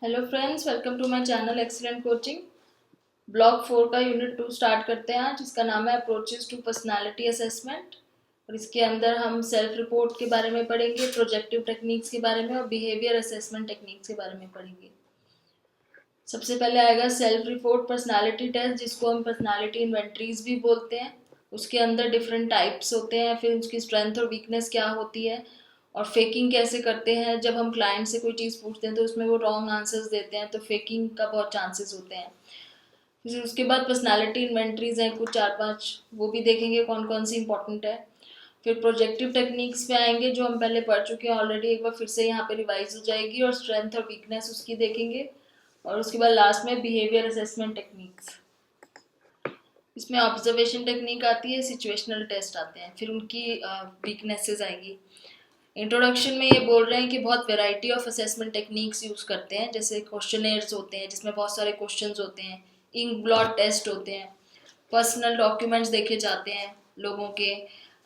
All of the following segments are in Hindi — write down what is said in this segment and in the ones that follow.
Hello friends, welcome to my channel excellent coaching. Block 4 का यूनिट 2 स्टार्ट करते हैं आज, जिसका नाम है अप्रोचेस टू पर्सनालिटी असेसमेंट। और इसके अंदर हम सेल्फ रिपोर्ट के बारे में पढ़ेंगे, प्रोजेक्टिव टेक्निक्स के बारे में और बिहेवियर असेसमेंट टेक्निक्स के बारे में पढ़ेंगे। सबसे पहले आएगा सेल्फ रिपोर्ट पर्सनालिटी टेस्ट, जिसको हम पर्सनालिटी इन्वेंट्रीज भी बोलते हैं। उसके अंदर डिफरेंट टाइप्स होते हैं, फिर उसकी स्ट्रेंथ और वीकनेस क्या होती है, और फेकिंग कैसे करते हैं। जब हम क्लाइंट से कोई चीज़ पूछते हैं तो उसमें वो रॉन्ग आंसर्स देते हैं, तो फेकिंग का बहुत चांसेस होते हैं। फिर उसके बाद पर्सनालिटी इन्वेंट्रीज हैं कुछ 4-5, वो भी देखेंगे कौन कौन सी इंपॉर्टेंट है। फिर प्रोजेक्टिव टेक्निक्स पे आएंगे, जो हम पहले पढ़ चुके हैं ऑलरेडी, एक बार फिर से यहाँ पे रिवाइज हो जाएगी, और स्ट्रेंथ और वीकनेस उसकी देखेंगे। और उसके बाद लास्ट में बिहेवियर असेसमेंट टेक्निक्स। इसमें ऑब्जर्वेशन टेक्निक आती है, सिचुएशनल टेस्ट आते हैं, फिर उनकी वीकनेसेस आएंगी। इंट्रोडक्शन में ये बोल रहे हैं कि बहुत variety of assessment techniques use करते हैं, जैसे क्वेश्चनेयर्स होते हैं जिसमें बहुत सारे क्वेश्चंस होते हैं, इंक ब्लॉट टेस्ट होते हैं, पर्सनल डॉक्यूमेंट्स देखे जाते हैं लोगों के,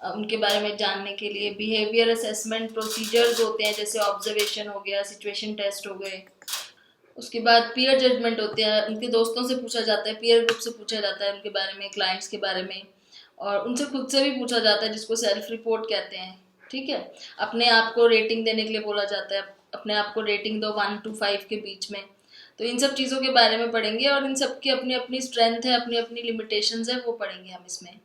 उनके बारे में जानने के लिए। बिहेवियर असेसमेंट प्रोसीजर्स होते हैं, जैसे ऑब्जर्वेशन हो गया, सिचुएशन टेस्ट हो गए। उसके बाद पीयर जजमेंट होते हैं, उनके दोस्तों से पूछा जाता है, पीयर ग्रुप से पूछा जाता है उनके बारे में, क्लाइंट्स के बारे में, और उनसे खुद से भी पूछा जाता है, जिसको सेल्फ रिपोर्ट कहते हैं। ठीक है, अपने आप को रेटिंग देने के लिए बोला जाता है, अपने आप को रेटिंग दो 1 to 5 के बीच में। तो इन सब चीज़ों के बारे में पढ़ेंगे, और इन सब की अपनी अपनी स्ट्रेंथ है, अपनी अपनी लिमिटेशंस है, वो पढ़ेंगे हम इसमें।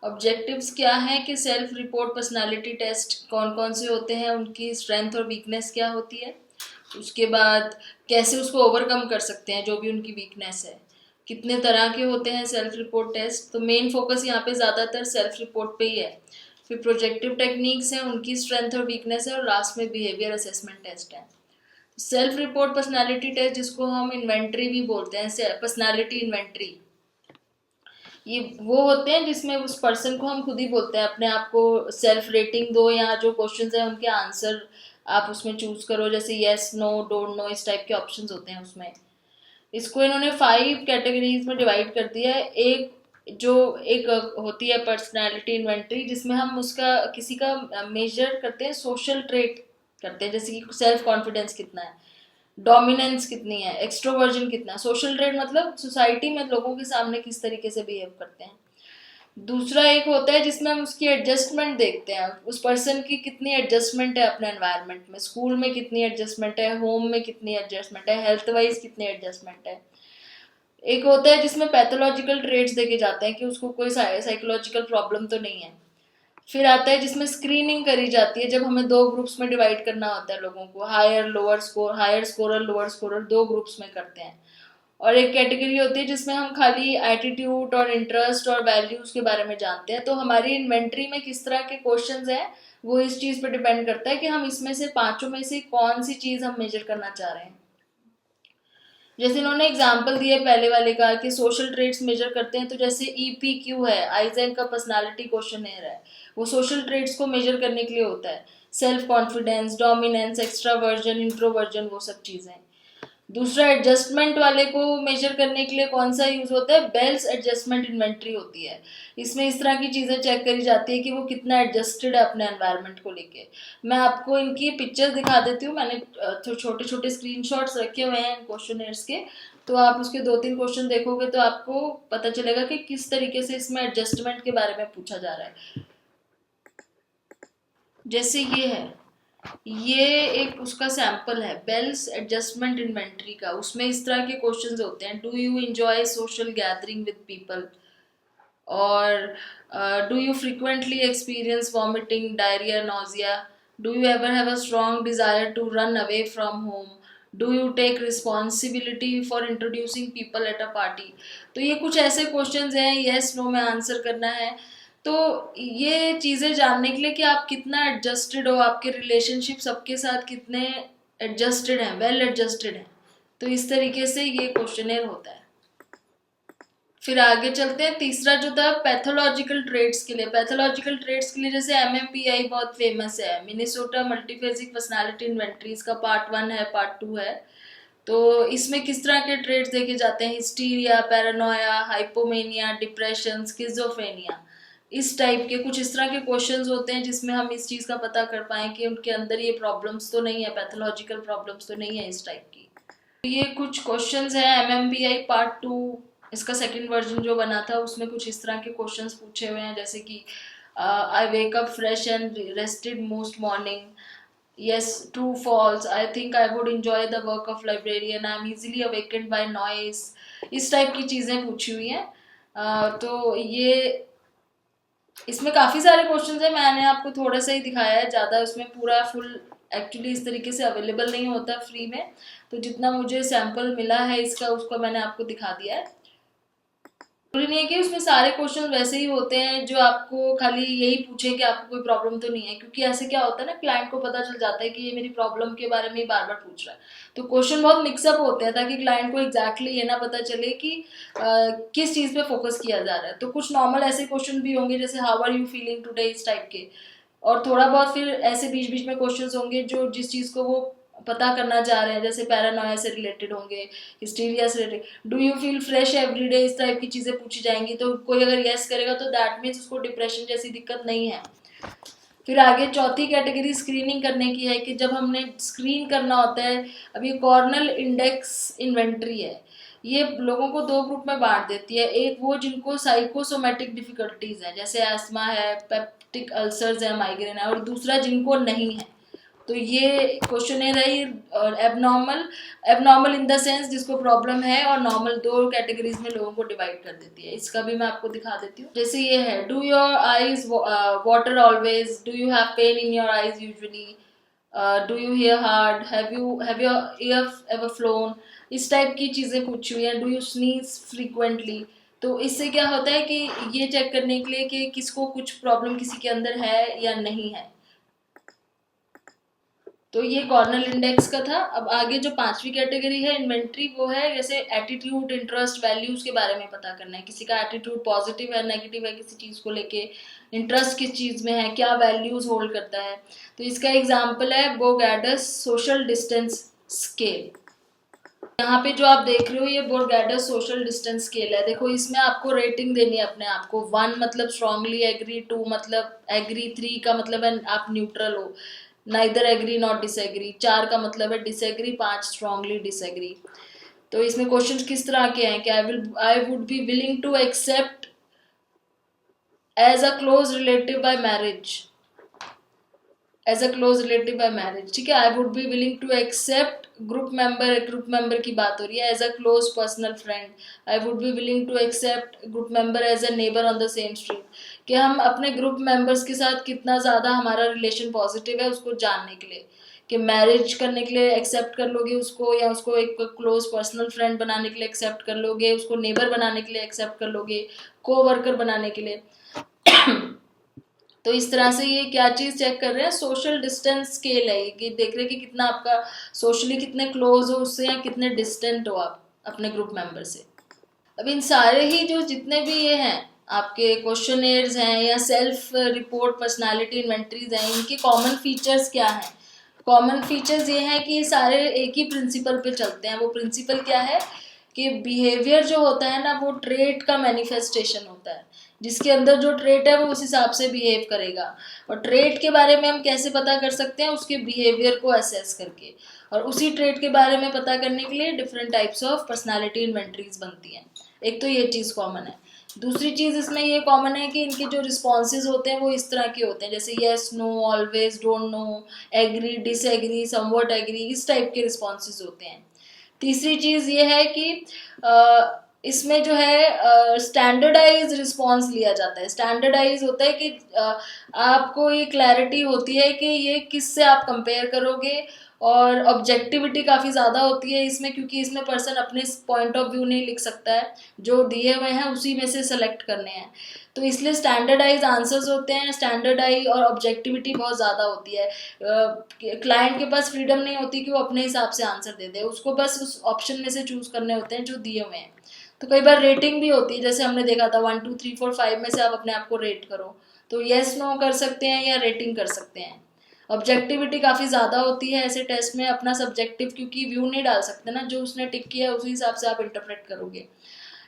ऑब्जेक्टिव्स क्या है कि सेल्फ रिपोर्ट पर्सनालिटी टेस्ट कौन कौन से होते हैं, उनकी स्ट्रेंथ और वीकनेस क्या होती है, उसके बाद कैसे उसको ओवरकम कर सकते हैं जो भी उनकी वीकनेस है, कितने तरह के होते हैं सेल्फ रिपोर्ट टेस्ट। तो मेन फोकस यहाँ पे ज़्यादातर सेल्फ रिपोर्ट पे ही है। फिर प्रोजेक्टिव टेक्निक्स हैं, उनकी स्ट्रेंथ और वीकनेस है, और लास्ट में बिहेवियर असेसमेंट टेस्ट है। सेल्फ रिपोर्ट पर्सनालिटी टेस्ट, जिसको हम इन्वेंट्री भी बोलते हैं, पर्सनालिटी इन्वेंट्री, ये वो होते हैं जिसमें उस पर्सन को हम खुद ही बोलते हैं, अपने आप को सेल्फ रेटिंग दो, या जो क्वेश्चंस हैं उनके आंसर आप उसमें चूज करो, जैसे यस, नो, डोंट नो, इस टाइप के ऑप्शंस होते हैं उसमें। इसको इन्होंने 5 कैटेगरीज में डिवाइड कर दिया है। एक होती है पर्सनालिटी इन्वेंट्री, जिसमें हम उसका किसी का मेजर करते हैं, सोशल ट्रेट करते हैं, जैसे कि सेल्फ कॉन्फिडेंस कितना है, डोमिनेंस कितनी है, एक्सट्रोवर्जन कितना है। सोशल ट्रेट मतलब सोसाइटी में लोगों के सामने किस तरीके से बिहेव करते हैं। दूसरा एक होता है जिसमें हम उसकी एडजस्टमेंट देखते हैं, उस पर्सन की कितनी एडजस्टमेंट है अपने एनवायरनमेंट में, स्कूल में कितनी एडजस्टमेंट है, होम में कितनी एडजस्टमेंट है, हेल्थ वाइज कितनी एडजस्टमेंट है। एक होता है जिसमें पैथोलॉजिकल ट्रेट्स देखे जाते हैं कि उसको कोई साइकोलॉजिकल प्रॉब्लम तो नहीं है। फिर आता है जिसमें स्क्रीनिंग करी जाती है, जब हमें 2 ग्रुप्स में डिवाइड करना होता है लोगों को, higher scorer, lower scorer, 2 groups में करते हैं। और एक कैटेगरी होती है जिसमें हम खाली एटीट्यूड और इंटरेस्ट और वैल्यूज के बारे में जानते हैं। तो हमारी इन्वेंट्री में किस तरह के क्वेश्चंस हैं, वो इस चीज पर डिपेंड करता है कि हम इसमें से पांचों में से कौन सी चीज हम मेजर करना चाह रहे हैं। जैसे इन्होंने एग्जाम्पल दिया पहले वाले का कि सोशल ट्रेट्स मेजर करते हैं, तो जैसे ईपीक्यू है, आइजैक का पर्सनालिटी क्वेश्चनेयर है, वो सोशल ट्रेट्स को मेजर करने के लिए होता है, self confidence, dominance, extraversion, introversion, वो सब चीजें। दूसरा एडजस्टमेंट वाले को मेजर करने के लिए कौन सा यूज होता है, बेल्स एडजस्टमेंट इन्वेंट्री होती है। इसमें इस तरह की चीजें चेक करी जाती है कि वो कितना एडजस्टेड है अपने एनवायरनमेंट को लेके। मैं आपको इनकी पिक्चर्स दिखा देती हूँ, मैंने छोटे छोटे स्क्रीनशॉट्स रखे हुए हैं क्वेश्चनर्स के, तो आप उसके 2-3 क्वेश्चन देखोगे तो आपको पता चलेगा कि किस तरीके से इसमें एडजस्टमेंट के बारे में पूछा जा रहा है। जैसे ये है, ये एक उसका सैंपल है बेल्स एडजस्टमेंट इन्वेंट्री का। उसमें इस तरह के क्वेश्चंस होते हैं, do you enjoy social gathering with people, और do you frequently experience vomiting, diarrhoea, nausea, do you ever have a strong desire to run away from home, do you take responsibility for introducing people at a party. तो ये कुछ ऐसे क्वेश्चंस हैं, येस नो में आंसर करना है। तो ये चीज़ें जानने के लिए कि आप कितना एडजस्टेड हो, आपके रिलेशनशिप सबके साथ कितने एडजस्टेड हैं, वेल एडजस्टेड हैं, तो इस तरीके से ये क्वेश्चनेयर होता है। फिर आगे चलते हैं, तीसरा जो था पैथोलॉजिकल ट्रेट्स के लिए। पैथोलॉजिकल ट्रेट्स के लिए जैसे एमएमपीआई बहुत फेमस है, मिनेसोटा मल्टीफेजिक पर्सनालिटी इन्वेंट्रीज का पार्ट 1 है, पार्ट 2 है। तो इसमें किस तरह के ट्रेट्स देखे जाते हैं, hysteria, Paranoia, hypomania, depression, schizophrenia, इस टाइप के कुछ इस तरह के क्वेश्चंस होते हैं जिसमें हम इस चीज़ का पता कर पाएं कि उनके अंदर ये प्रॉब्लम्स तो नहीं है, पैथोलॉजिकल प्रॉब्लम्स तो नहीं है इस टाइप की। ये कुछ क्वेश्चंस हैं MMBI पार्ट 2, इसका सेकंड वर्जन जो बना था उसमें कुछ इस तरह के क्वेश्चंस पूछे हुए हैं, जैसे कि I wake up fresh and rested most morning, yes, true, false, I think I would enjoy the work of librarian, I am easily awakened by noise, इस टाइप की चीज़ें पूछी हुई हैं। तो ये इसमें काफ़ी सारे क्वेश्चंस हैं, मैंने आपको थोड़ा सा ही दिखाया है, ज़्यादा उसमें पूरा फुल एक्चुअली इस तरीके से अवेलेबल नहीं होता फ्री में, तो जितना मुझे सैम्पल मिला है इसका उसको मैंने आपको दिखा दिया है। जरूरी नहीं है कि उसमें सारे क्वेश्चन वैसे ही होते हैं जो आपको खाली यही पूछे कि आपको कोई प्रॉब्लम तो नहीं है, क्योंकि ऐसे क्या होता है ना, क्लाइंट को पता चल जाता है कि ये मेरी प्रॉब्लम के बारे में बार बार पूछ रहा है, तो क्वेश्चन बहुत मिक्सअप होते हैं ताकि क्लाइंट को एग्जैक्टली ये ना पता चले कि किस चीज़ पे फोकस किया जा रहा है। तो कुछ नॉर्मल ऐसे क्वेश्चन भी होंगे जैसे how are you feeling today, इस टाइप के, और थोड़ा बहुत फिर ऐसे बीच बीच में क्वेश्चंस होंगे जो जिस चीज़ को वो पता करना चाह रहे हैं, जैसे पैरानोया से रिलेटेड होंगे, हिस्टीरिया से related, do you feel fresh everyday, इस टाइप की चीज़ें पूछी जाएंगी। तो कोई अगर यस करेगा तो दैट मीन्स उसको डिप्रेशन जैसी दिक्कत नहीं है। फिर आगे चौथी कैटेगरी स्क्रीनिंग करने की है कि जब हमने स्क्रीन करना होता है, अब ये कॉर्नल इंडेक्स इन्वेंट्री है, ये लोगों को दो ग्रुप में बांट देती है, एक वो जिनको साइकोसोमेटिक डिफिकल्टीज है जैसे एस्मा है, पेप्टिक अल्सर्स है, माइग्रेन है, और दूसरा जिनको नहीं है। तो ये क्वेश्चन है रही abnormal, abnormal in the sense जिसको प्रॉब्लम है, और नॉर्मल, दो कैटेगरीज में लोगों को डिवाइड कर देती है। इसका भी मैं आपको दिखा देती हूँ। जैसे ये है, do your eyes water always, do you have pain in your eyes usually, do you here hard, have your year ever phloem, इस टाइप की चीज़ें पूछी हुई हैं। डू यू स्नीज फ्रीक्वेंटली, तो इससे क्या होता है कि ये चेक करने के लिए कि किसको कुछ प्रॉब्लम किसी के अंदर है या नहीं है। तो ये कॉर्नल इंडेक्स का था। अब आगे जो पांचवी कैटेगरी है इन्वेंट्री, वो है जैसे एटीट्यूड, इंटरेस्ट, वैल्यूज के बारे में पता करना है, किसी का एटीट्यूड पॉजिटिव है, नेगेटिव है किसी चीज को लेके, इंटरेस्ट किस चीज में है, क्या वैल्यूज होल्ड करता है। तो इसका एग्जाम्पल है बोर्गैडस सोशल डिस्टेंस स्केल। यहाँ पे जो आप देख रहे हो ये बोर्गैडस सोशल डिस्टेंस स्केल है। देखो इसमें आपको रेटिंग देनी है अपने आप को, 1 मतलब स्ट्रांगली एग्री, 2 मतलब एग्री, 3 का मतलब है आप न्यूट्रल हो, नाइदर एग्री नॉट डिसएग्री, 4 का मतलब है डिसएग्री, 5 स्ट्रांगली डिसएग्री। तो इसमें क्वेश्चन किस तरह के हैं कि I would be willing to accept as a close relative by marriage, as a close relative by marriage, ठीक है। I would be willing to accept group member की बात हो रही है, as a close personal friend. I would be willing to accept group member as a neighbour on the same street, कि हम अपने ग्रुप मेंबर्स के साथ कितना ज़्यादा हमारा रिलेशन पॉजिटिव है उसको जानने के लिए, कि मैरिज करने के लिए एक्सेप्ट कर लोगे उसको, या उसको एक क्लोज पर्सनल फ्रेंड बनाने के लिए एक्सेप्ट कर लोगे, उसको नेबर बनाने के लिए एक्सेप्ट कर लोगे, को वर्कर बनाने के लिए। तो इस तरह से ये क्या चीज चेक कर रहे हैं, सोशल डिस्टेंस स्केल है ये, देख रहे हैं कि कितना आपका सोशली कितने क्लोज हो उससे, या कितने डिस्टेंट हो आप अपने ग्रुप मेंबर से। अब इन सारे ही जो जितने भी ये हैं आपके क्वेश्चनेयर्स हैं या सेल्फ रिपोर्ट पर्सनालिटी इन्वेंटरीज हैं, इनके कॉमन फीचर्स क्या हैं। कॉमन फीचर्स ये हैं कि ये सारे एक ही प्रिंसिपल पे चलते हैं। वो प्रिंसिपल क्या है कि बिहेवियर जो होता है ना वो ट्रेट का मैनिफेस्टेशन होता है, जिसके अंदर जो ट्रेट है वो उस हिसाब से बिहेव करेगा। और ट्रेट के बारे में हम कैसे पता कर सकते हैं, उसके बिहेवियर को असेस करके, और उसी ट्रेट के बारे में पता करने के लिए different types of personality inventories बनती हैं। एक तो ये चीज़ कॉमन है। दूसरी चीज़ इसमें ये कॉमन है कि इनके जो रिस्पॉन्सेज होते हैं वो इस तरह के होते हैं, जैसे yes, no, always, don't know, agree, disagree, somewhat agree, इस टाइप के रिस्पॉन्सेज होते हैं। तीसरी चीज़ ये है कि इसमें जो है स्टैंडर्डाइज रिस्पॉन्स लिया जाता है। स्टैंडर्डाइज होता है कि आपको ये क्लैरिटी होती है कि ये किससे आप कंपेयर करोगे, और ऑब्जेक्टिविटी काफ़ी ज़्यादा होती है इसमें, क्योंकि इसमें पर्सन अपने पॉइंट ऑफ व्यू नहीं लिख सकता है, जो दिए हुए हैं उसी में से सेलेक्ट करने हैं। तो इसलिए स्टैंडर्डाइज आंसर्स होते हैं, स्टैंडर्डाइज, और ऑब्जेक्टिविटी बहुत ज़्यादा होती है। क्लाइंट के पास फ्रीडम नहीं होती कि वो अपने हिसाब से आंसर दे दे, उसको बस उस ऑप्शन में से चूज़ करने होते हैं जो दिए हुए हैं। तो कई बार रेटिंग भी होती है, जैसे हमने देखा था 1 2 3 4 5 में से आप अपने आप को रेट करो, तो येस नो कर सकते हैं या रेटिंग कर सकते हैं। ऑब्जेक्टिविटी काफ़ी ज़्यादा होती है ऐसे टेस्ट में, अपना सब्जेक्टिव क्योंकि व्यू नहीं डाल सकते ना, जो उसने टिक किया उसी हिसाब से आप इंटरप्रेट करोगे।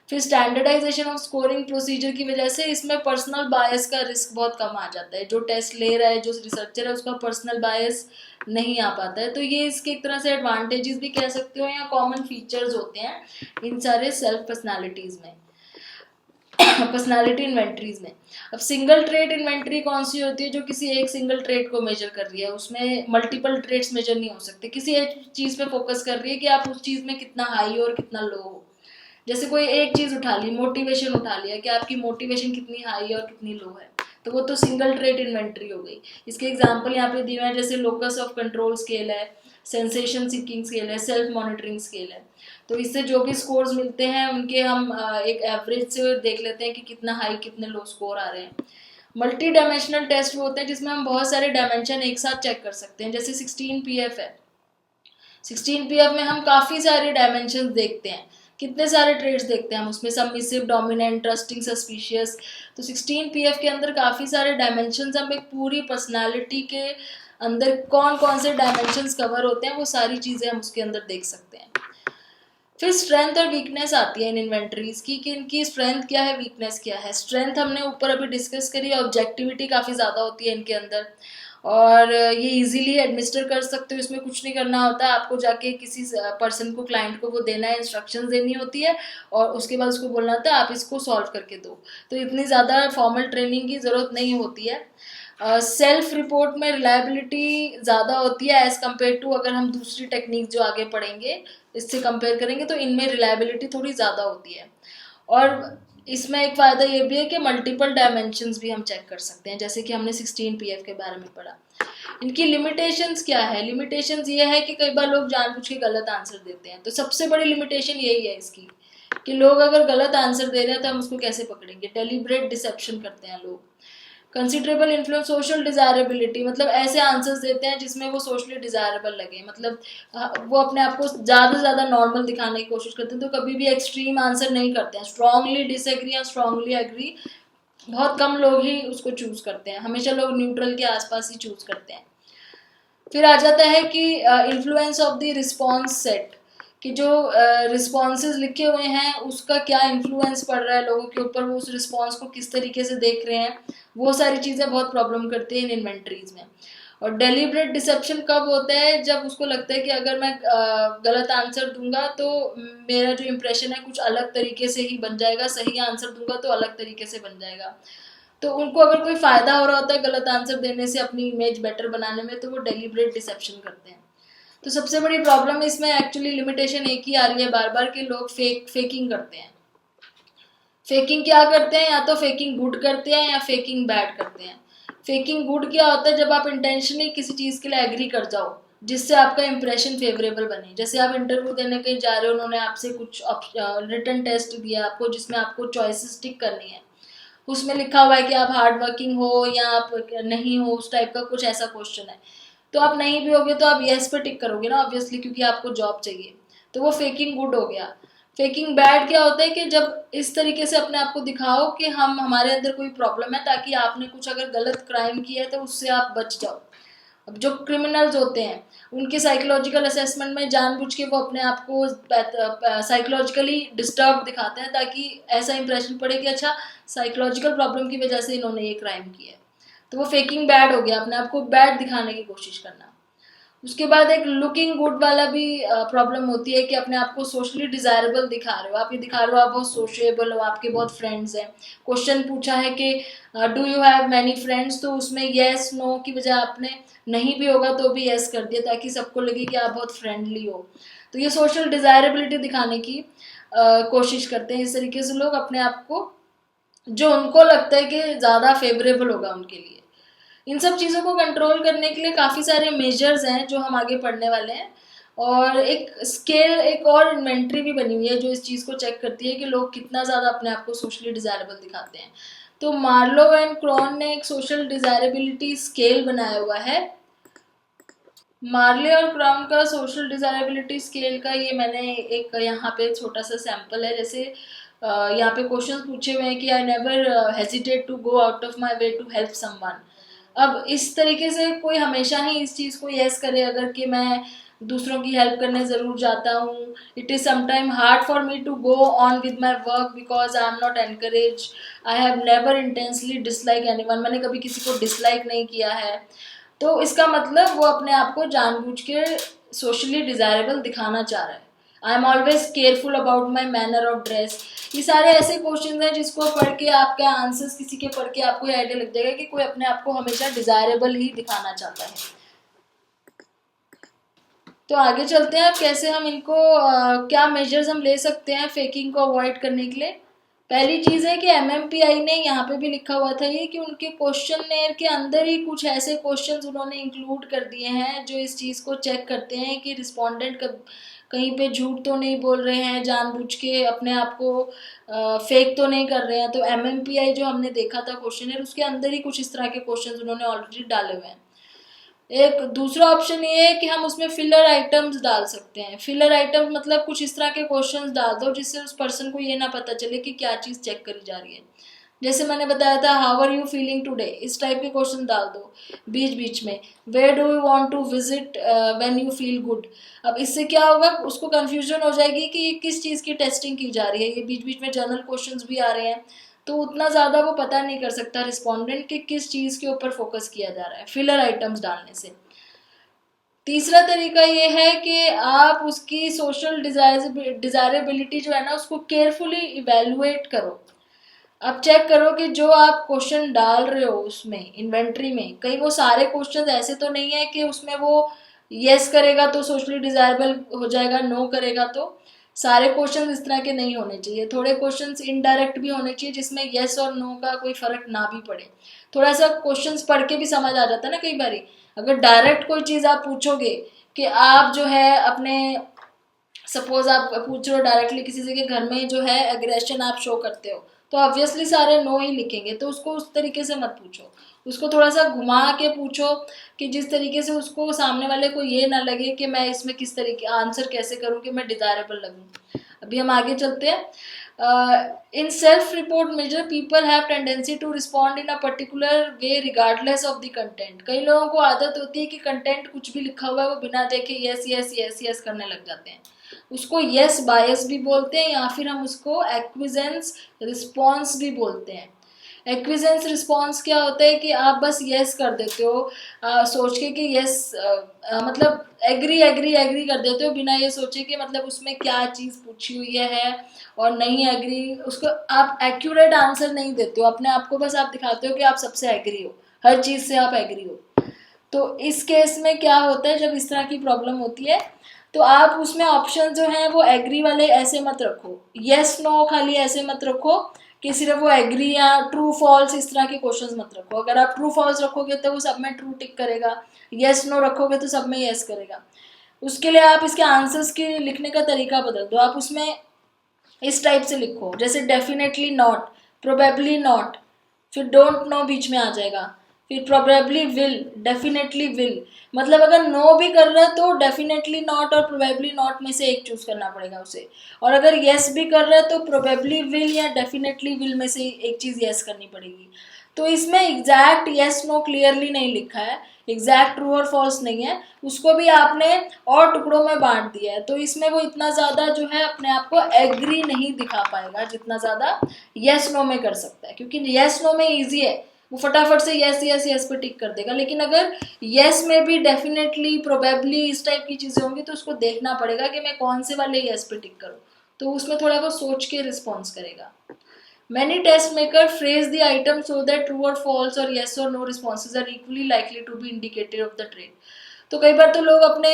फिर स्टैंडर्डाइजेशन ऑफ स्कोरिंग प्रोसीजर की वजह से इसमें पर्सनल बायस का रिस्क बहुत कम आ जाता है। जो टेस्ट ले रहा है, जो रिसर्चर है, उसका पर्सनल बायस नहीं आ पाता है। तो ये इसके एक तरह से एडवांटेजेस भी कह सकते हो या कॉमन फीचर्स होते हैं इन सारे सेल्फ पर्सनालिटीज में, पर्सनालिटी इन्वेंटरीज में। अब सिंगल ट्रेट इन्वेंटरी कौन सी होती है? जो किसी एक सिंगल ट्रेट को मेजर कर रही है, उसमें मल्टीपल ट्रेट्स मेजर नहीं हो सकते। किसी एक चीज पे फोकस कर रही है कि आप उस चीज में कितना हाई और कितना लो हो। जैसे कोई एक चीज उठा ली, मोटिवेशन उठा लिया कि आपकी मोटिवेशन कितनी हाई और कितनी लो है, तो वो तो सिंगल ट्रेट इन्वेंटरी हो गई। इसके एग्जांपल यहाँ पे दिए हुए हैं, जैसे लोकस ऑफ कंट्रोल स्केल है, सेंसेशन सीकिंग स्केल है, सेल्फ मॉनिटरिंग स्केल है। तो इससे जो भी स्कोर्स मिलते हैं उनके हम एक एवरेज से देख लेते हैं कि कितना हाई कितने लो स्कोर आ रहे हैं। मल्टी डायमेंशनल टेस्ट वो होते हैं जिसमें हम बहुत सारे डायमेंशन एक साथ चेक कर सकते हैं। जैसे 16 PF है, 16 PF में हम काफ़ी सारे डायमेंशन देखते हैं, कितने सारे ट्रेड्स देखते हैं हम उसमें, सबमिसिव, डोमिनेंट, ट्रस्टिंग, सस्पिशियस। तो 16 PF के अंदर काफ़ी सारे डायमेंशन, हम एक पूरी पर्सनालिटी के अंदर कौन कौन से डायमेंशंस कवर होते हैं वो सारी चीज़ें हम उसके अंदर देख सकते हैं। फिर स्ट्रेंथ और वीकनेस आती है इन इन्वेंटरीज की, कि इनकी स्ट्रेंथ क्या है, वीकनेस क्या है। स्ट्रेंथ हमने ऊपर अभी डिस्कस करी, ऑब्जेक्टिविटी काफ़ी ज़्यादा होती है इनके अंदर, और ये इजीली एडमिनिस्टर कर सकते हो। इसमें कुछ नहीं करना होता है, आपको जाके किसी पर्सन को, क्लाइंट को वो देना है, इंस्ट्रक्शंस देनी होती है और उसके बाद उसको बोलना होता है आप इसको सॉल्व करके दो। तो इतनी ज़्यादा फॉर्मल ट्रेनिंग की ज़रूरत नहीं होती है। सेल्फ रिपोर्ट में रिलायबिलिटी ज़्यादा होती है एज़ कम्पेयर टू, अगर हम दूसरी टेक्निक जो आगे पढ़ेंगे इससे कंपेयर करेंगे तो इनमें रिलायबिलिटी थोड़ी ज़्यादा होती है। और इसमें एक फ़ायदा ये भी है कि मल्टीपल डायमेंशंस भी हम चेक कर सकते हैं, जैसे कि हमने 16 PF के बारे में पढ़ा। इनकी लिमिटेशंस क्या है? लिमिटेशंस ये है कि कई बार लोग जानबूझ के गलत आंसर देते हैं। तो सबसे बड़ी लिमिटेशन यही है इसकी, कि लोग अगर गलत आंसर दे रहे हैं तो हम उसको कैसे पकड़ेंगे? डेलिब्रेट डिसेप्शन करते हैं लोग। कंसिडरेबल इन्फ्लुएंस, सोशल डिजायरेबिलिटी, मतलब ऐसे आंसर्स देते हैं जिसमें वो सोशली डिजायरेबल लगे, मतलब वो अपने आप को ज़्यादा से ज़्यादा नॉर्मल दिखाने की कोशिश करते हैं। तो कभी भी एक्सट्रीम आंसर नहीं करते हैं। स्ट्रांगली डिसएग्री या स्ट्रांगली एग्री बहुत कम लोग ही उसको चूज करते हैं, हमेशा लोग न्यूट्रल के आसपास ही चूज करते हैं। फिर आ जाता है कि influence of the response set, कि जो रिस्पॉन्सेज लिखे हुए हैं उसका क्या इन्फ्लुएंस पड़ रहा है लोगों के ऊपर, वो उस रिस्पॉन्स को किस तरीके से देख रहे हैं, वो सारी चीज़ें बहुत प्रॉब्लम करती हैं इन इन्वेंटरीज में। और डेलिब्रेट डिसेप्शन कब होता है? जब उसको लगता है कि अगर मैं गलत आंसर दूंगा तो मेरा जो इम्प्रेशन है कुछ अलग तरीके से ही बन जाएगा, सही आंसर दूंगा तो अलग तरीके से बन जाएगा। तो उनको अगर कोई फ़ायदा हो रहा होता है गलत आंसर देने से अपनी इमेज बेटर बनाने में, तो वो डेलिब्रेट डिसेप्शन करते हैं। तो सबसे बड़ी प्रॉब्लम इसमें एक्चुअली लिमिटेशन एक ही आ रही है बार बार, कि लोग फेकिंग करते हैं। फेकिंग क्या करते हैं? या तो फेकिंग गुड करते हैं या फेकिंग बैड करते हैं। फेकिंग गुड क्या होता है? जब आप इंटेंशनली किसी चीज़ के लिए एग्री कर जाओ जिससे आपका इंप्रेशन फेवरेबल बने। जैसे आप इंटरव्यू देने कहीं जा रहे हो, उन्होंने आपसे कुछ रिटन टेस्ट दिया आपको जिसमें आपको चॉइसेस टिक करनी है, उसमें लिखा हुआ है कि आप हार्ड वर्किंग हो या आप नहीं हो, उस टाइप का कुछ ऐसा क्वेश्चन है। तो आप नहीं भी होगे तो आप येस पे टिक करोगे ना, ऑब्वियसली, क्योंकि आपको जॉब चाहिए। तो वो फेकिंग गुड हो गया। फेकिंग बैड क्या होता है? कि जब इस तरीके से अपने आप को दिखाओ कि हमारे अंदर कोई प्रॉब्लम है, ताकि आपने कुछ अगर गलत क्राइम किया है तो उससे आप बच जाओ। अब जो क्रिमिनल्स होते हैं उनके साइकोलॉजिकल असेसमेंट में जानबूझ के वो अपने आप को साइकोलॉजिकली डिस्टर्ब दिखाते हैं, ताकि ऐसा इंप्रेशन पड़े कि अच्छा साइकोलॉजिकल प्रॉब्लम की वजह से इन्होंने ये क्राइम किया है। तो वो फेकिंग बैड हो गया, अपने आप को बैड दिखाने की कोशिश करना। उसके बाद एक लुकिंग गुड वाला भी प्रॉब्लम होती है, कि अपने आप को सोशली डिजायरेबल दिखा रहे हो, आप ये दिखा रहे हो आप बहुत सोशेबल हो, आपके बहुत फ्रेंड्स हैं। क्वेश्चन पूछा है कि do you have many friends, तो उसमें येस नो की बजाय आपने नहीं भी होगा तो भी येस कर दिया, ताकि सबको लगे कि आप बहुत फ्रेंडली हो। तो ये सोशल डिजायरेबिलिटी दिखाने की कोशिश करते हैं। इस तरीके से लोग अपने आप को, जो उनको लगता है कि ज़्यादा फेवरेबल होगा उनके लिए। इन सब चीज़ों को कंट्रोल करने के लिए काफ़ी सारे मेजर्स हैं जो हम आगे पढ़ने वाले हैं। और एक स्केल, एक और इन्वेंट्री भी बनी हुई है जो इस चीज़ को चेक करती है कि लोग कितना ज़्यादा अपने आप को सोशली डिजायरेबल दिखाते हैं। तो मार्लो एंड क्रॉन ने एक सोशल डिजायरेबिलिटी स्केल बनाया हुआ है। मार्ले और क्राउन का सोशल डिजायरेबिलिटी स्केल का ये मैंने एक यहाँ पे छोटा सा सैंपल है। जैसे यहाँ पे क्वेश्चंस पूछे हुए हैं कि I never hesitate to go out of my way to help someone. अब इस तरीके से कोई हमेशा ही इस चीज़ को यस करे अगर कि मैं दूसरों की हेल्प करने ज़रूर जाता हूँ. It is sometime hard for me to go on with my work because I am not encourage. I have never intensely dislike anyone. मैंने कभी किसी को डिसलाइक नहीं किया है. तो इसका मतलब वो अपने आप को जानबूझ के सोशली डिजायरेबल दिखाना चाह रहा है. I am always careful about my manner of dress. ये सारे ऐसे क्वेश्चन हैं जिसको पढ़ के आपके आंसर्स किसी के पढ़ के आपको आइडिया लग जाएगा कि कोई अपने आप को हमेशा डिजायरेबल ही दिखाना चाहता है. तो आगे चलते हैं. कैसे हम इनको क्या मेजर्स हम ले सकते हैं फेकिंग को अवॉइड करने के लिए. पहली चीज़ है कि एमएमपीआई ने यहाँ पे भी लिखा हुआ था ये कि उनके क्वेश्चननेयर के अंदर ही कुछ ऐसे क्वेश्चंस उन्होंने इंक्लूड कर दिए हैं जो इस चीज़ को चेक करते हैं कि रिस्पोंडेंट कहीं पे झूठ तो नहीं बोल रहे हैं, जानबूझ के अपने आप को फेक तो नहीं कर रहे हैं. तो एमएमपीआई जो हमने देखा था क्वेश्चननेयर, उसके अंदर ही कुछ इस तरह के क्वेश्चंस उन्होंने ऑलरेडी डाले हुए हैं. एक दूसरा ऑप्शन ये है कि हम उसमें फिलर आइटम्स डाल सकते हैं. फिलर आइटम्स मतलब कुछ इस तरह के क्वेश्चंस डाल दो जिससे उस पर्सन को ये ना पता चले कि क्या चीज़ चेक करी जा रही है. जैसे मैंने बताया था how are you feeling today, इस टाइप के क्वेश्चन डाल दो बीच बीच में. Where do you want to visit when you feel good. अब इससे क्या होगा, उसको कंफ्यूजन हो जाएगी कि ये किस चीज़ की टेस्टिंग की जा रही है. ये बीच बीच में जनरल क्वेश्चंस भी आ रहे हैं, तो उतना ज़्यादा वो पता नहीं कर सकता रिस्पोंडेंट कि किस चीज़ के ऊपर फोकस किया जा रहा है फिलर आइटम्स डालने से. तीसरा तरीका ये है कि आप उसकी सोशल डिजायरेबिलिटी जो है ना उसको केयरफुली इवेलुएट करो. अब चेक करो कि जो आप क्वेश्चन डाल रहे हो उसमें इन्वेंट्री में, कहीं वो सारे क्वेश्चन ऐसे तो नहीं है कि उसमें वो यस करेगा तो सोशली डिजायरेबल हो जाएगा, नो करेगा तो. सारे क्वेश्चन इस तरह के नहीं होने चाहिए. थोड़े क्वेश्चन इनडायरेक्ट भी होने चाहिए जिसमें यस और नो का कोई फर्क ना भी पड़े. थोड़ा सा क्वेश्चन पढ़ के भी समझ आ जाता है ना कई बारी. अगर डायरेक्ट कोई चीज़ आप पूछोगे कि आप जो है अपने, सपोज आप पूछ रहे हो डायरेक्टली किसी से कि घर में जो है एग्रेशन आप शो करते हो, तो ऑब्वियसली सारे नो ही लिखेंगे. तो उसको उस तरीके से मत पूछो, उसको थोड़ा सा घुमा के पूछो कि जिस तरीके से उसको सामने वाले को ये ना लगे कि मैं इसमें किस तरीके आंसर कैसे करूँ कि मैं डिजायरेबल लगूँ. अभी हम आगे चलते हैं. In self report measure people have tendency to respond in a particular way regardless of the content. कई लोगों को आदत होती है कि कंटेंट कुछ भी लिखा हुआ है वो बिना देखे यस यस यस यस करने लग जाते हैं. उसको यस बायस भी बोलते हैं या फिर हम उसको एक्विजेंस रिस्पॉन्स भी बोलते हैं. एक्विजेंस रिस्पॉन्स क्या होता है कि आप बस यस कर देते हो सोच के कि यस मतलब एग्री एग्री एग्री कर देते हो बिना ये सोचे कि मतलब उसमें क्या चीज़ पूछी हुई है. और नहीं एग्री, उसको आप एक्यूरेट आंसर नहीं देते हो, अपने आप को बस आप दिखाते हो कि आप सबसे एग्री हो, हर चीज़ से आप एग्री हो. तो इस केस में क्या होता है जब इस तरह की प्रॉब्लम होती है तो आप उसमें ऑप्शन जो है वो एग्री वाले ऐसे मत रखो, यस नो खाली ऐसे मत रखो कि सिर्फ वो एग्री या ट्रू फॉल्स इस तरह के क्वेश्चंस मत रखो. अगर आप ट्रू फॉल्स रखोगे तो वो सब में ट्रू टिक करेगा, यस नो रखोगे तो सब में यस करेगा. उसके लिए आप इसके आंसर्स के लिखने का तरीका बदल दो. आप उसमें इस टाइप से लिखो जैसे डेफिनेटली नॉट, प्रोबेबली नॉट, फिर डोंट नो बीच में आ जाएगा, फिर प्रोबेबली विल, डेफिनेटली विल. मतलब अगर नो भी कर रहा है तो डेफिनेटली नॉट और प्रोबेबली नॉट में से एक चूज करना पड़ेगा उसे. और अगर येस भी कर रहा है तो प्रोबेबली विल या डेफिनेटली विल में से एक चीज येस करनी पड़ेगी. तो इसमें एग्जैक्ट येस नो क्लियरली नहीं लिखा है, एग्जैक्ट ट्रू और फॉल्स नहीं है, उसको भी आपने और टुकड़ों में बांट दिया है. तो इसमें वो इतना ज़्यादा जो है अपने आप को एग्री नहीं दिखा पाएगा जितना ज़्यादा येस नो में कर सकता है. क्योंकि येस नो में ईजी है, वो फटाफट से यस यस यस पे टिक कर देगा. लेकिन अगर यस में भी डेफिनेटली प्रोबेबली इस टाइप की चीज़ें होंगी तो उसको देखना पड़ेगा कि मैं कौन से वाले यस पे टिक करूँ. तो उसमें थोड़ा वो सोच के रिस्पॉन्स करेगा. Many test maker phrase the item so that true or false or yes or no responses are equally likely to be indicative of the trait. तो कई बार तो लोग अपने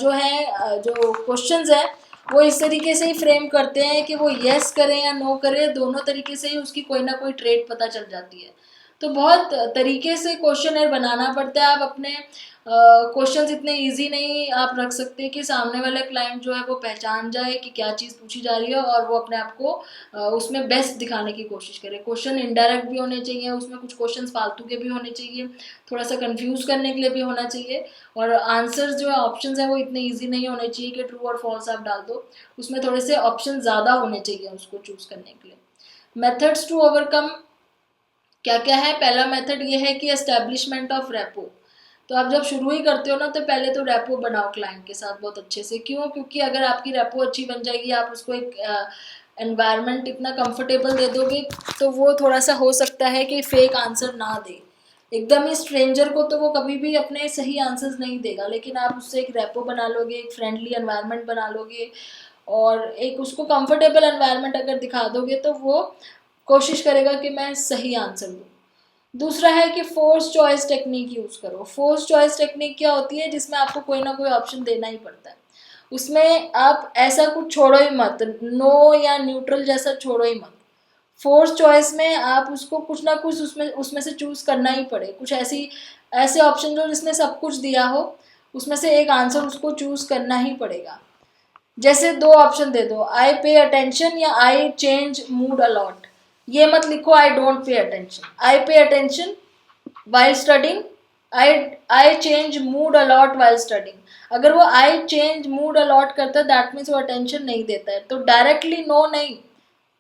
जो है जो क्वेश्चंस है वो इस तरीके से ही फ्रेम करते हैं कि वो यस करें या नो करें, दोनों तरीके से ही उसकी कोई ना कोई ट्रेट पता चल जाती है. तो बहुत तरीके से क्वेश्चन बनाना पड़ता है. आप अपने क्वेश्चंस इतने इजी नहीं आप रख सकते कि सामने वाला क्लाइंट जो है वो पहचान जाए कि क्या चीज़ पूछी जा रही है और वो अपने आप को उसमें बेस्ट दिखाने की कोशिश करे. क्वेश्चन इनडायरेक्ट भी होने चाहिए, उसमें कुछ क्वेश्चन फालतू के भी होने चाहिए, थोड़ा सा कंफ्यूज करने के लिए भी होना चाहिए. और आंसर्स जो है ऑप्शंस हैं वो इतने इजी नहीं होने चाहिए कि ट्रू और फॉल्स आप डाल दो, उसमें थोड़े से ऑप्शन ज़्यादा होने चाहिए उसको चूज़ करने के लिए. मेथड्स टू ओवरकम क्या क्या है. पहला मेथड ये है कि एस्टेब्लिशमेंट ऑफ रेपो. तो आप जब शुरू ही करते हो ना, तो पहले तो रेपो बनाओ क्लाइंट के साथ बहुत अच्छे से। क्यों? क्योंकि अगर आपकी रेपो अच्छी बन जाएगी, आप उसको एक एनवायरनमेंट इतना कंफर्टेबल दे दोगे, तो वो थोड़ा सा हो सकता है कि फेक आंसर ना दे। एकदम ही स्ट्रेंजर को तो वो कभी भी अपने सही आंसर्स नहीं देगा, लेकिन आप उससे एक रेपो बना लोगे, एक फ्रेंडली एनवायरनमेंट बना लोगे, और एक उसको कंफर्टेबल एनवायरनमेंट अगर दिखा दोगे, तो वो कोशिश करेगा कि मैं सही आंसर दूँ। दूसरा है कि फोर्स चॉइस टेक्निक यूज़ करो। फोर्स चॉइस टेक्निक क्या होती है? जिसमें आपको कोई ना कोई ऑप्शन देना ही पड़ता है। उसमें आप ऐसा कुछ छोड़ो ही मत, नो या न्यूट्रल जैसा छोड़ो ही मत। फोर्स चॉइस में आप उसको कुछ ना कुछ उसमें उसमें से चूज करना ही पड़े। कुछ ऐसी ऐसे ऑप्शन जो जिसमें सब कुछ दिया हो, उसमें से एक आंसर उसको चूज करना ही पड़ेगा। जैसे दो ऑप्शन दे दो, आई पे अटेंशन या आई चेंज मूड अलॉट। ये मत लिखो I don't pay attention. I pay attention while studying, I I change mood a lot while studying. अगर वो आई चेंज मूड अलॉट करता है, दैट मीन्स वो अटेंशन नहीं देता है। तो डायरेक्टली नो नहीं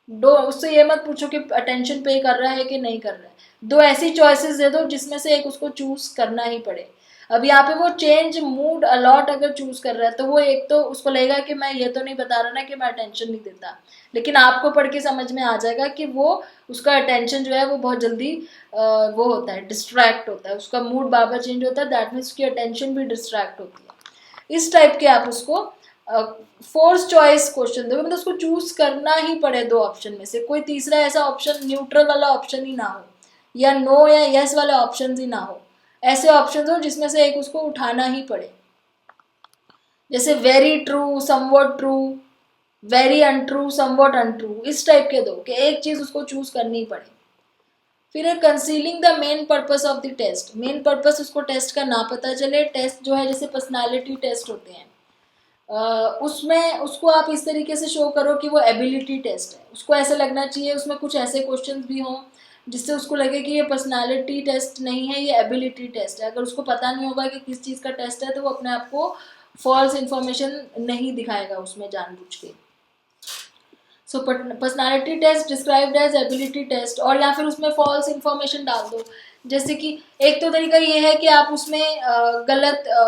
दो, उससे ये मत पूछो कि अटेंशन पे कर रहा है कि नहीं कर रहा है। दो ऐसी चॉइसेस दे दो जिसमें से एक उसको चूज करना ही पड़े। अब यहाँ पे वो चेंज मूड अलॉट अगर चूज कर रहा है, तो वो एक तो उसको लगेगा कि मैं ये तो नहीं बता रहा ना कि मैं अटेंशन नहीं देता, लेकिन आपको पढ़ के समझ में आ जाएगा कि वो उसका अटेंशन जो है वो बहुत जल्दी वो होता है, डिस्ट्रैक्ट होता है, उसका मूड बार बार चेंज होता है, दैट मीन्स उसकी अटेंशन भी डिस्ट्रैक्ट होती है। इस टाइप के आप उसको फोर्स चॉइस क्वेश्चन दो, मतलब उसको चूज करना ही पड़े दो ऑप्शन में से। कोई तीसरा ऐसा ऑप्शन, न्यूट्रल वाला ऑप्शन ही ना हो, या नो या यस वाले ऑप्शन ही ना हो। ऐसे ऑप्शन हो जिसमें से एक उसको उठाना ही पड़े। जैसे very true, somewhat true, very untrue, somewhat untrue, इस टाइप के दो कि एक चीज उसको चूज करनी ही पड़े। फिर है concealing the main purpose of the test. Main purpose उसको टेस्ट का ना पता चले। टेस्ट जो है जैसे पर्सनालिटी टेस्ट होते हैं, उसमें उसको आप इस तरीके से शो करो कि वो एबिलिटी टेस्ट है। उसको ऐसा लगना चाहिए उसमें कुछ ऐसे क्वेश्चंस भी हों जिससे उसको लगे कि ये पर्सनालिटी टेस्ट नहीं है, ये एबिलिटी टेस्ट है। अगर उसको पता नहीं होगा कि किस चीज़ का टेस्ट है, तो वो अपने आप को फॉल्स इन्फॉर्मेशन नहीं दिखाएगा उसमें जानबूझ के। So personality test described as ability test, और या फिर उसमें फॉल्स इन्फॉर्मेशन डाल दो। जैसे कि एक तो तरीका ये है कि आप उसमें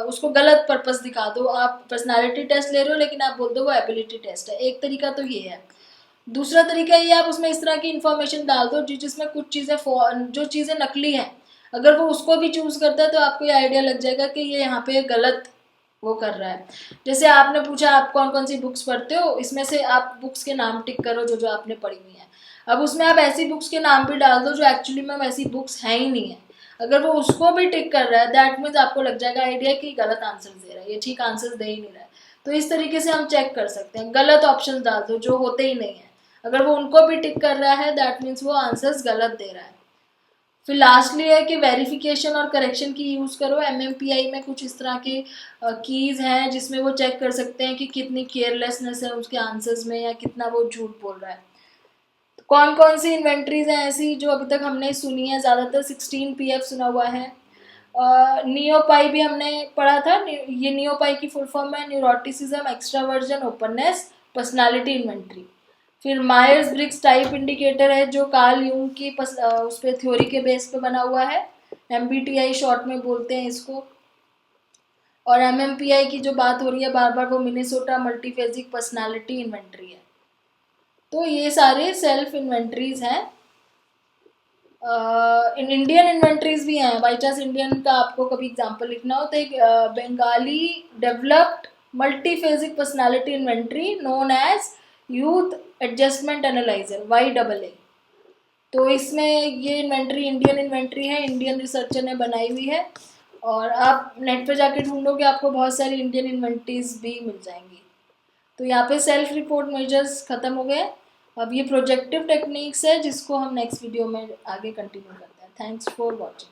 उसको गलत पर्पस दिखा दो। आप पर्सनालिटी टेस्ट ले रहे हो लेकिन आप बोल दो वो एबिलिटी टेस्ट है। एक तरीका तो ये है। दूसरा तरीका ये, आप उसमें इस तरह की इन्फॉर्मेशन डाल दो जिसमें कुछ चीज़ें जो चीज़ें नकली हैं, अगर वो उसको भी चूज करता है तो आपको ये आइडिया लग जाएगा कि ये यहाँ पे गलत वो कर रहा है। जैसे आपने पूछा आप कौन कौन सी बुक्स पढ़ते हो, इसमें से आप बुक्स के नाम टिक करो जो जो आपने पढ़ी हुई है। अब उसमें आप ऐसी बुक्स के नाम भी डाल दो जो एक्चुअली में वैसी बुक्स हैं ही नहीं है। अगर वो उसको भी टिक कर रहा है, दैट मीन्स आपको लग जाएगा आइडिया कि गलत आंसर दे रहा है, ये ठीक आंसर दे ही नहीं रहा है। तो इस तरीके से हम चेक कर सकते हैं। गलत ऑप्शन डाल दो जो होते ही नहीं है, अगर वो उनको भी टिक कर रहा है दैट मीन्स वो आंसर्स गलत दे रहा है। फिर लास्टली है कि वेरिफिकेशन और करेक्शन की यूज़ करो। एमएमपीआई में कुछ इस तरह के कीज़ हैं जिसमें वो चेक कर सकते हैं कि कितनी केयरलेसनेस है उसके आंसर्स में, या कितना वो झूठ बोल रहा है। तो कौन कौन सी इन्वेंट्रीज हैं ऐसी जो अभी तक हमने सुनी है? ज़्यादातर 16 PF सुना हुआ है। नियोपाई भी हमने पढ़ा था। ये नियोपाई की फुल फॉर्म है neuroticism, extraversion, openness, personality inventory. फिर मायर्स ब्रिग्स टाइप इंडिकेटर है जो कार्ल यूंग की उस पर थ्योरी के बेस पे बना हुआ है। MBTI शॉर्ट में बोलते हैं इसको। और MMPI की जो बात हो रही है बार बार, वो मिनेसोटा मल्टीफेजिक पर्सनालिटी इन्वेंट्री है। तो ये सारे सेल्फ इन्वेंट्रीज हैं। इन इंडियन इन्वेंट्रीज भी हैं। बाई चांस इंडियन का आपको कभी एग्जांपल लिखना हो तो एक Bengali developed multiphasic personality inventory known as youth adjustment analyser YAA। तो इसमें ये इन्वेंट्री इंडियन इन्वेंट्री है, इंडियन रिसर्चर ने बनाई हुई है। और आप नेट पे जाके ढूंढोगे आपको बहुत सारी इंडियन इन्वेंट्रीज भी मिल जाएंगी। तो यहाँ पे सेल्फ रिपोर्ट मेजर्स खत्म हो गए। अब ये प्रोजेक्टिव टेक्निक्स है जिसको हम नेक्स्ट वीडियो में आगे कंटिन्यू करते हैं। Thanks for watching.